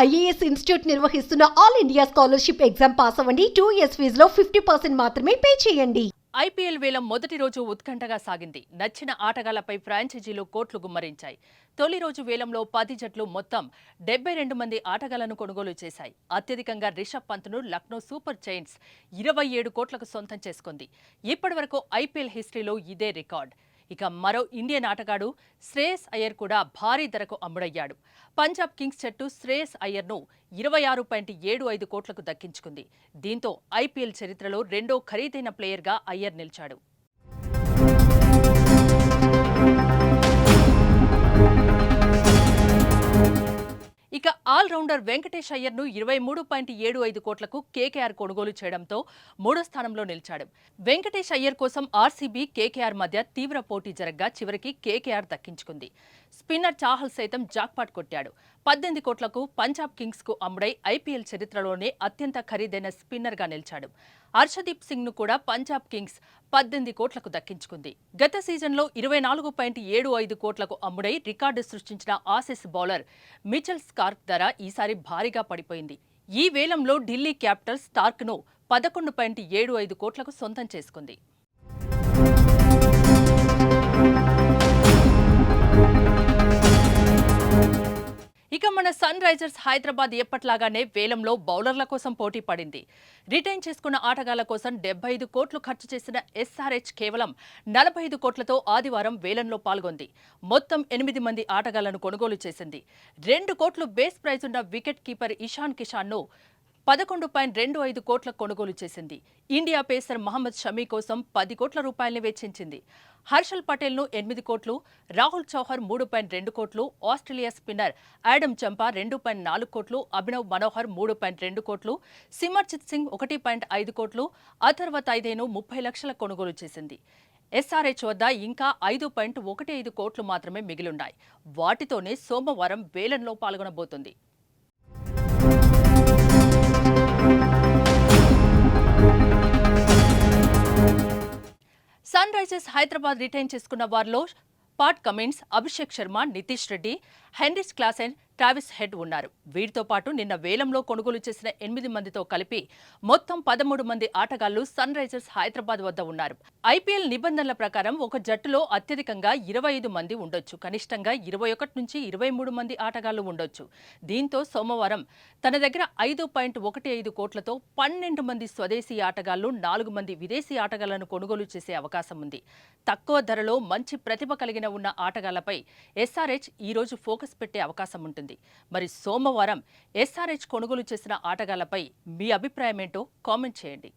IAS institute నిర్వహిస్తున్న all India scholarship exam pass అవ్వండి. 2 years ఫీజులో 50% మాత్రమే పే చేయండి. ఐపీఎల్ వేలం మొదటి రోజు ఉత్కంఠగా సాగింది. నచ్చిన ఆటగాళ్లపై ఫ్రాంచైజీలు కోట్లు గుమ్మరించాయి. తొలి రోజు వేలంలో 10 జట్లు మొత్తం 72 మంది ఆటగాళ్లను కొనుగోలు చేశాయి. అత్యధికంగా రిషబ్ పంత్ను లక్నో సూపర్ జైంట్స్ 27 కోట్లకు సొంతం చేసుకుంది. ఇప్పటివరకు ఐపీఎల్ హిస్టరీలో ఇదే రికార్డ్. ఇక మరో ఇండియన్ ఆటగాడు శ్రేయస్ అయ్యర్ కూడా భారీ ధరకు అమ్ముడయ్యాడు. పంజాబ్ కింగ్స్ జట్టు శ్రేయస్ అయ్యర్ను 26.75 కోట్లకు దక్కించుకుంది. దీంతో ఐపీఎల్ చరిత్రలో రెండో ఖరీదైన ప్లేయర్గా అయ్యర్ నిలిచాడు. ఇక ఆల్రౌండర్ వెంకటేష్ అయ్యర్ను 23.75 కోట్లకు కేకేఆర్ కొనుగోలు చేయడంతో మూడో స్థానంలో నిలిచాడు. వెంకటేష్ అయ్యర్ కోసం ఆర్సీబీ, కేకేఆర్ మధ్య తీవ్ర పోటీ జరగ్గా చివరికి కేకేఆర్ దక్కించుకుంది. స్పిన్నర్ చాహల్ సైతం జాక్పాట్ కొట్టాడు. 18 కోట్లకు పంజాబ్ కింగ్స్ కు అమ్ముడై ఐపీఎల్ చరిత్రలోనే అత్యంత ఖరీదైన స్పిన్నర్గా నిలిచాడు. హర్షదీప్ సింగ్ ను కూడా పంజాబ్ కింగ్స్ 18 కోట్లకు దక్కించుకుంది. గత సీజన్లో 24.75 కోట్లకు అమ్ముడై రికార్డు సృష్టించిన ఆసీస్ బౌలర్ మిచెల్ స్టార్క్ ధర ఈసారి భారీగా పడిపోయింది. ఈ వేలంలో ఢిల్లీ క్యాపిటల్స్ స్టార్క్ ను 11.75 కోట్లకు సొంతం చేసుకుంది. ఇక మన సన్ రైజర్స్ హైదరాబాద్ ఎప్పట్లాగానే వేలంలో బౌలర్ల కోసం పోటీ పడింది. రిటైన్ చేసుకున్న ఆటగాళ్ల కోసం 75 కోట్లు ఖర్చు చేసిన ఎస్ఆర్హెచ్ కేవలం 45 కోట్లతో ఆదివారం వేలంలో పాల్గొంది. మొత్తం 8 మంది ఆటగాళ్లను కొనుగోలు చేసింది. 2 కోట్లు బేస్ ప్రైజ్ ఉన్న వికెట్ కీపర్ ఇషాన్ కిషాన్ను 11.25 కోట్ల కొనుగోలు చేసింది. ఇండియా పేసర్ మహమ్మద్ షమీ కోసం 10 కోట్ల రూపాయల్ని వెచ్చించింది. హర్షల్ పటేల్ను 8 కోట్లు, రాహుల్ చౌహర్ 3.2 కోట్లు, ఆస్ట్రేలియా స్పిన్నర్ ఆడమ్ చంపా 2.4 కోట్లు, అభినవ్ మనోహర్ 3.2 కోట్లు, సిమర్జిత్ సింగ్ 1.5 కోట్లు, అథర్వ తైదేను 30 లక్షల కొనుగోలు చేసింది. ఎస్ఆర్హెచ్ వద్ద ఇంకా 5.15 కోట్లు మాత్రమే మిగిలున్నాయి. వాటితోనే సోమవారం వేలంలో పాల్గొనబోతుంది. సన్ రైజర్స్ హైదరాబాద్ రిటైన్ చేసుకున్న వారిలో Pat Cummins, Abhishek Sharma, Nitish Reddy, Heinrich Klaasen, Travis head ఉన్నారు. వీరితో పాటు నిన్న వేలంలో కొనుగోలు చేసిన 8 మందితో కలిపి మొత్తం 13 మంది ఆటగాళ్లు సన్ రైజర్స్ హైదరాబాద్ వద్ద ఉన్నారు. ఐపీఎల్ నిబంధనల ప్రకారం ఒక జట్టులో అత్యధికంగా 25 మంది ఉండొచ్చు. కనిష్టంగా 21 నుంచి 23 మంది ఆటగాళ్లు ఉండొచ్చు. దీంతో సోమవారం తన దగ్గర 5.15 కోట్లతో 12 మంది స్వదేశీ ఆటగాళ్లు, 4 మంది విదేశీ ఆటగాళ్లను కొనుగోలు చేసే అవకాశం ఉంది. తక్కువ ధరలో మంచి ప్రతిభ కలిగిన ఉన్న ఆటగాళ్లపై ఎస్ఆర్హెచ్ ఈ రోజు ఫోకస్ పెట్టే అవకాశం ఉంటుంది. మరి సోమవారం ఎస్ఆర్హెచ్ కొనుగోలు చేసిన ఆటగాళ్లపై మీ అభిప్రాయం ఏంటో కామెంట్ చేయండి.